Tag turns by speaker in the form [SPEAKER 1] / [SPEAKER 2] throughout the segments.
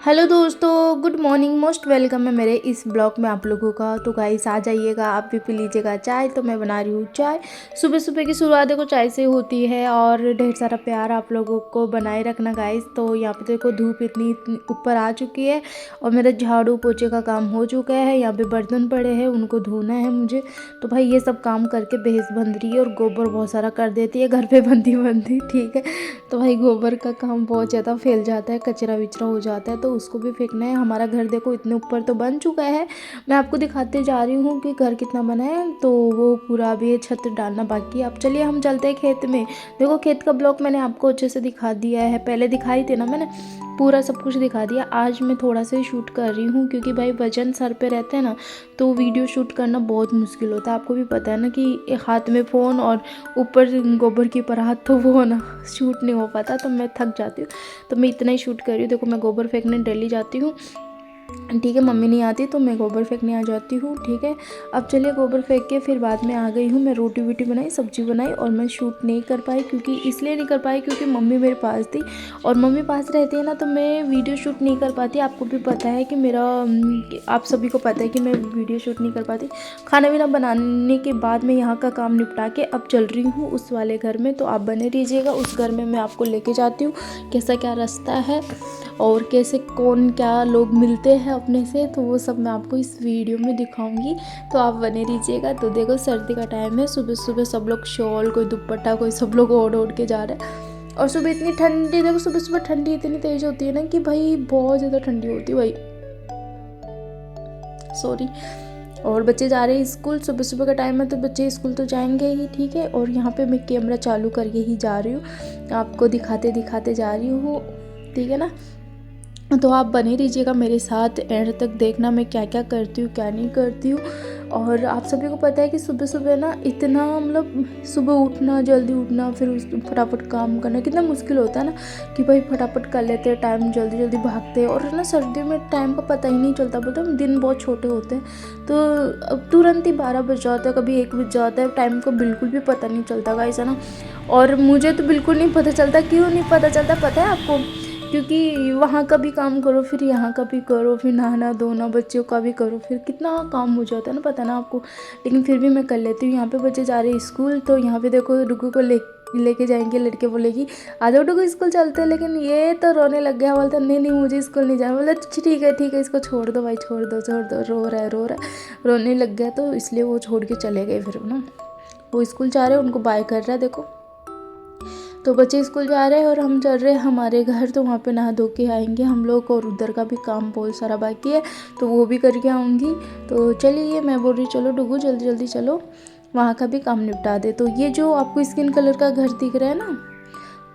[SPEAKER 1] Hello दोस्तों, good morning. Most welcome है मेरे इस ब्लॉग में आप लोगों का। तो गाइस आ जाइएगा, आप भी पी लीजिएगा चाय। तो मैं बना रही हूँ चाय। सुबह सुबह की शुरुआत देखो चाय से होती है और ढेर सारा प्यार आप लोगों को बनाए रखना गाइस। तो यहाँ पे देखो धूप इतनी ऊपर आ चुकी है और मेरा झाड़ू पोछे का काम हो चुका है। यहाँ पे बर्तन पड़े हैं, उनको धोना है मुझे। तो भाई ये सब काम करके भैंस बंध रही है और गोबर बहुत सारा कर देती है घर पे बंधी बंधी, ठीक है। तो भाई गोबर का काम बहुत ज़्यादा फैल जाता है, कचरा विचरा हो जाता है, तो उसको भी फेंकना है। हमारा घर देखो इतने ऊपर तो बन चुका है। मैं आपको दिखाते जा रही हूँ कि घर कितना बना है। तो वो पूरा भी छत डालना बाकी है। अब चलिए हम चलते हैं खेत में। देखो खेत का ब्लॉग मैंने आपको अच्छे से दिखा दिया है, पहले दिखाई थी ना मैंने, पूरा सब कुछ दिखा दिया। आज मैं थोड़ा सा ही शूट कर रही हूँ क्योंकि भाई वजन सर पे रहते हैं ना, तो वीडियो शूट करना बहुत मुश्किल होता है। आपको भी पता है ना कि हाथ में फ़ोन और ऊपर गोबर की परात, तो वो ना शूट नहीं हो पाता, तो मैं थक जाती हूँ। तो मैं इतना ही शूट कर रही हूँ। देखो मैं गोबर फेंकने डेली जाती हूँ, ठीक है। मम्मी नहीं आती तो मैं गोबर फेंकने आ जाती हूँ, ठीक है। अब चलिए गोबर फेंक के फिर बाद में आ गई हूँ। मैं रोटी वोटी बनाई, सब्जी बनाई और मैं शूट नहीं कर पाई क्योंकि इसलिए नहीं कर पाई क्योंकि मम्मी मेरे पास थी, और मम्मी पास रहती है ना तो मैं वीडियो शूट नहीं कर पाती। आपको भी पता है कि मेरा आप सभी को पता है कि मैं वीडियो शूट नहीं कर पाती। खाना वाना बनाने के बाद मैं यहाँ का काम निपटा के अब चल रही हूँ उस वाले घर में। तो आप बने रहिएगा, उस घर में मैं आपको लेके जाती हूँ कैसा क्या रास्ता है और कैसे कौन क्या लोग मिलते हैं अपने से, तो वो सब मैं आपको इस वीडियो में दिखाऊंगी। तो आप बने रहिएगा। तो देखो सर्दी का टाइम है, सुबह सुबह सब लोग शॉल, कोई दुपट्टा, कोई सब लोग ओढ़ ओढ़ के जा रहे हैं। और सुबह इतनी ठंडी, देखो सुबह सुबह ठंडी इतनी तेज होती है ना कि भाई बहुत ज़्यादा ठंडी होती है भाई, सॉरी। और बच्चे जा रहे हैं स्कूल, सुबह सुबह का टाइम है तो बच्चे स्कूल तो जाएंगे ही, ठीक है। और यहाँ पे मैं कैमरा चालू करके ही जा रही हूँ, आपको दिखाते दिखाते जा रही हूँ, ठीक है ना। तो आप बने रहिएगा मेरे साथ, एंड तक देखना मैं क्या क्या करती हूँ क्या नहीं करती हूँ। और आप सभी को पता है कि सुबह सुबह ना इतना मतलब सुबह उठना, जल्दी उठना, फिर उस फटाफट काम करना कितना मुश्किल होता है ना कि भाई फटाफट कर लेते हैं, टाइम जल्दी जल्दी भागते हैं। और ना सर्दियों में टाइम का पता ही नहीं चलता, बोलते हैं दिन बहुत छोटे होते हैं। तो अब तुरंत ही 12 बज जाता है, कभी 1 बज जाता है, टाइम का बिल्कुल भी पता नहीं चलता गाइस, है ना। और मुझे तो बिल्कुल नहीं पता चलता। क्यों नहीं पता चलता पता है आपको? क्योंकि वहाँ का भी काम करो, फिर यहाँ का भी करो, फिर नहाना धोना, बच्चों का भी करो, फिर कितना काम हो जाता है ना, पता ना आपको। लेकिन फिर भी मैं कर लेती हूँ। यहाँ पे बच्चे जा रहे हैं स्कूल, तो यहाँ पे देखो डुगू को लेके जाएंगे, लड़के बोलेगी आ जाओ डुगू स्कूल चलते हैं। लेकिन ये तो रोने लग गया, बोलता नहीं नहीं मुझे स्कूल नहीं जाना। बोला ठीक है इसको छोड़ दो भाई, छोड़ दो, रो रहा है रोने लग गया, तो इसलिए वो छोड़ के चले गए। फिर ना वो स्कूल जा रहे हैं, उनको बाय कर रहा है देखो। तो बच्चे स्कूल जा रहे हैं और हम चल रहे हैं हमारे घर। तो वहाँ पे नहा धो के आएंगे हम लोग, और उधर का भी काम बहुत सारा बाकी है तो वो भी करके आऊँगी। तो चलिए मैं बोल रही चलो डुगू जल्दी जल्दी चलो, वहाँ का भी काम निपटा दे। तो ये जो आपको स्किन कलर का घर दिख रहा है ना,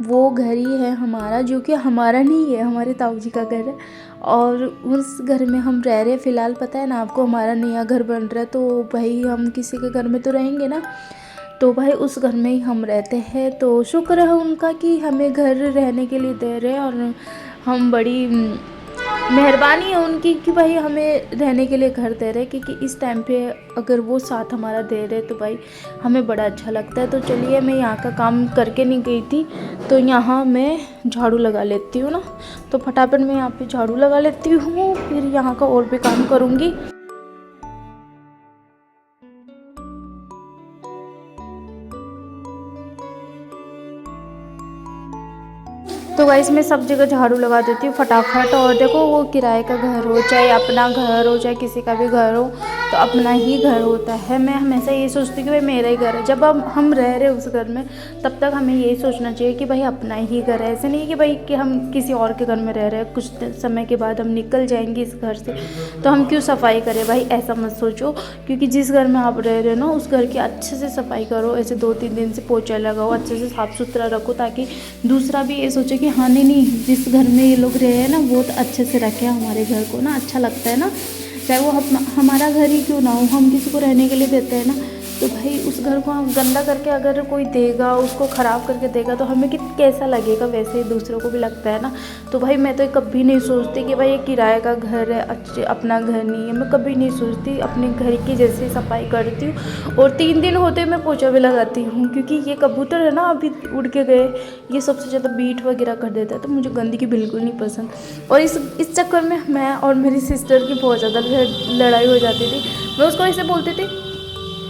[SPEAKER 1] वो घर ही है हमारा, जो कि हमारा नहीं है, हमारे ताऊ जी का घर है। और उस घर में हम रह रहे हैं फ़िलहाल। पता है ना आपको, हमारा नया घर बन रहा है, तो भाई हम किसी के घर में तो रहेंगे ना, तो भाई उस घर में ही हम रहते हैं। तो शुक्र है उनका कि हमें घर रहने के लिए दे रहे हैं, और हम बड़ी मेहरबानी है उनकी कि भाई हमें रहने के लिए घर दे रहे हैं। क्योंकि इस टाइम पे अगर वो साथ हमारा दे रहे तो भाई हमें बड़ा अच्छा लगता है। तो चलिए मैं यहाँ का काम करके नहीं गई थी, तो यहाँ मैं झाड़ू लगा लेती हूँ ना। तो फटाफट मैं यहाँ पे झाड़ू लगा लेती हूँ, फिर यहाँ का और भी काम करूँगी। तो गाइस मैं सब जगह झाड़ू लगा देती हूँ फटाफट। और देखो वो किराए का घर हो चाहे अपना घर हो, चाहे किसी का भी घर हो, तो अपना ही घर होता है। मैं हमेशा ये सोचती हूँ कि भाई मेरा ही घर है। जब हम रह रहे उस घर में, तब तक हमें यही सोचना चाहिए कि भाई अपना ही घर है। ऐसे नहीं कि भाई कि हम किसी और के घर में रह रहे हैं, कुछ समय के बाद हम निकल जाएंगे इस घर से, तो हम क्यों सफाई करें भाई, ऐसा मत सोचो। क्योंकि जिस घर में आप रह रहे हो ना, उस घर की अच्छे से सफाई करो, ऐसे 2-3 दिन से पोछा लगाओ, अच्छे से साफ़ सुथरा रखो, ताकि दूसरा भी ये सोचे कि हाँ नहीं जिस घर में ये लोग रहे हैं ना बहुत अच्छे से रखे हमारे घर को ना, अच्छा लगता है ना। चाहे वो हमारा घर ही क्यों ना हो, हम किसी को रहने के लिए देते हैं ना, तो भाई उस घर को हम गंदा करके अगर कोई देगा, उसको ख़राब करके देगा तो हमें कैसा लगेगा, वैसे ही दूसरों को भी लगता है ना। तो भाई मैं तो कभी नहीं सोचती कि भाई ये किराए का घर है, अच्छे अपना घर नहीं है, मैं कभी नहीं सोचती, अपने घर की जैसे सफाई करती हूँ। और 3 दिन होते मैं पोछा भी लगाती हूँ, क्योंकि ये कबूतर है ना अभी उड़ के गए, ये सबसे ज़्यादा बीट वगैरह कर देता है, तो मुझे गंदगी बिल्कुल नहीं पसंद। और इस चक्कर में मैं और मेरी सिस्टर की बहुत ज़्यादा लड़ाई हो जाती थी। मैं उसको ऐसे बोलती थी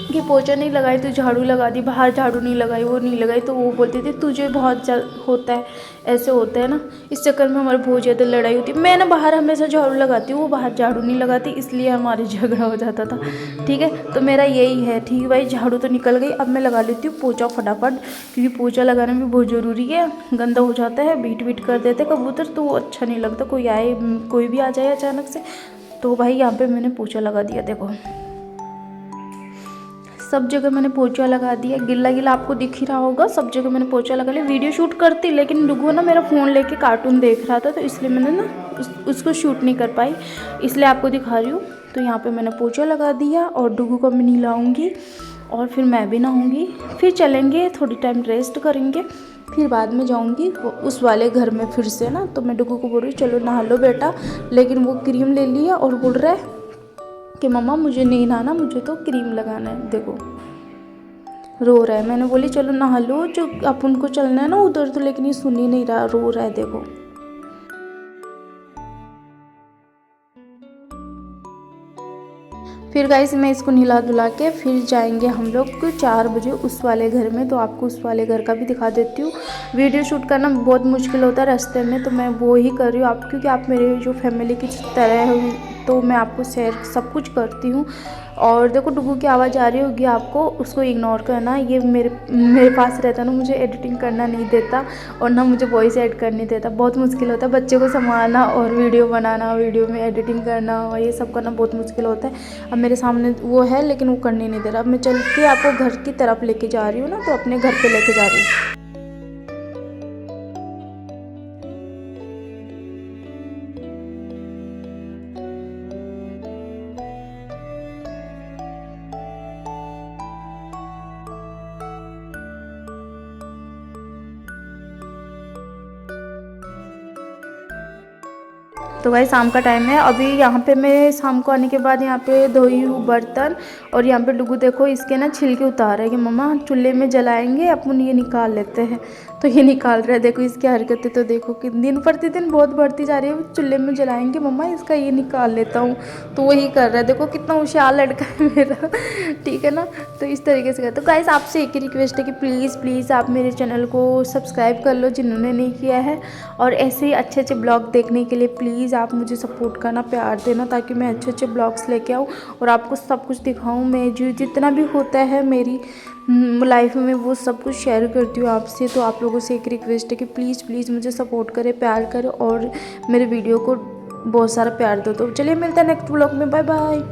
[SPEAKER 1] कि पोछा नहीं लगाई तो झाड़ू लगा दी, बाहर झाड़ू नहीं लगाई, वो नहीं लगाई, तो वो बोलती थी तुझे बहुत होता है, ऐसे होता है ना। इस चक्कर में हमारी बहुत ज़्यादा लड़ाई होती। मैं ना बाहर हमेशा झाड़ू लगाती हूँ, वो बाहर झाड़ू नहीं लगाती, इसलिए हमारी झगड़ा हो जाता था। ठीक है, तो मेरा यही है। ठीक है भाई, झाड़ू तो निकल गई, अब मैं लगा लेती हूँ पोछा फटाफट, क्योंकि पोछा लगाना भी बहुत ज़रूरी है। गंदा हो जाता है, बीट बीट कर देते कबूतर, तो वो अच्छा नहीं लगता, कोई भी आ जाए अचानक से। तो भाई यहाँ पर मैंने पोछा लगा दिया, देखो सब जगह मैंने पोछा लगा दिया। गिल्ला गिल्ला आपको दिख ही रहा होगा, सब जगह मैंने पोछा लगा लिया। वीडियो शूट करती, लेकिन डुगू ना मेरा फ़ोन लेके कार्टून देख रहा था, तो इसलिए मैंने ना उसको शूट नहीं कर पाई, इसलिए आपको दिखा रही हूँ। तो यहाँ पे मैंने पोछा लगा दिया और डुगू को मैं नहलाऊँगी और फिर मैं भी नहाऊँगी, फिर चलेंगे, थोड़ी टाइम रेस्ट करेंगे, फिर बाद में जाऊँगी उस वाले घर में फिर से ना। तो मैं डुगू को बोल रही चलो नहा लो बेटा, लेकिन वो क्रीम ले लिया और बोल रहा है कि मम्मा मुझे नहीं नहाना, मुझे तो क्रीम लगाना है। देखो रो रहा है। मैंने बोली चलो नहा लो, जो अपन को चलना है ना उधर, तो लेकिन ये सुन ही नहीं रहा, रो रहा है देखो। फिर गाइस मैं इसको नहला धुला के फिर जाएंगे हम लोग 4 बजे उस वाले घर में। तो आपको उस वाले घर का भी दिखा देती हूँ। वीडियो शूट करना बहुत मुश्किल होता है रास्ते में, तो मैं वो ही कर रही हूँ आप, क्योंकि आप मेरे जो फैमिली की तरह हो, तो मैं आपको शेयर सब कुछ करती हूँ। और देखो डुगू की आवाज़ आ रही होगी आपको, उसको इग्नोर करना। ये मेरे पास रहता ना, मुझे एडिटिंग करना नहीं देता और ना मुझे वॉइस ऐड करने देता। बहुत मुश्किल होता है बच्चे को संभालना और वीडियो बनाना, वीडियो में एडिटिंग करना और ये सब करना बहुत मुश्किल होता है। अब मेरे सामने वो है, लेकिन वो करने नहीं दे रहा। अब मैं चल के आपको घर की तरफ लेके जा रही हूँ ना, तो अपने घर पर लेके जा रही हूँ। तो भाई शाम का टाइम है, अभी यहाँ पे मैं शाम को आने के बाद यहाँ पे धोई हूँ बर्तन। और यहाँ पे डुगू देखो इसके ना छिलके उतार रहे हैं कि मम्मा चूल्हे में जलाएंगे, अपन ये निकाल लेते हैं। तो ये निकाल रहे हैं, देखो इसकी हरकतें तो देखो कि दिन प्रतिदिन बहुत बढ़ती जा रही है। चूल्हे में जलाएंगे मम्मा, इसका ये निकाल लेता हूँ, तो वही कर रहा है। देखो कितना होशियार लड़का है मेरा, ठीक है ना। तो इस तरीके से तो गाइस आपसे एक ही रिक्वेस्ट है कि प्लीज़ आप मेरे चैनल को सब्सक्राइब कर लो जिन्होंने नहीं किया है। और ऐसे ही अच्छे अच्छे ब्लॉग देखने के लिए प्लीज़ आप मुझे सपोर्ट करना, प्यार देना, ताकि मैं अच्छे अच्छे ब्लॉग्स लेके आऊँ और आपको सब कुछ दिखाऊँ। मैं जो जितना भी होता है मेरी लाइफ में वो सब कुछ शेयर करती हूँ आपसे। तो आप लोगों से एक रिक्वेस्ट है कि प्लीज़ मुझे सपोर्ट करें, प्यार करें और मेरे वीडियो को बहुत सारा प्यार दो। तो चलिए मिलते हैं नेक्स्ट ब्लॉग में, बाय बाय।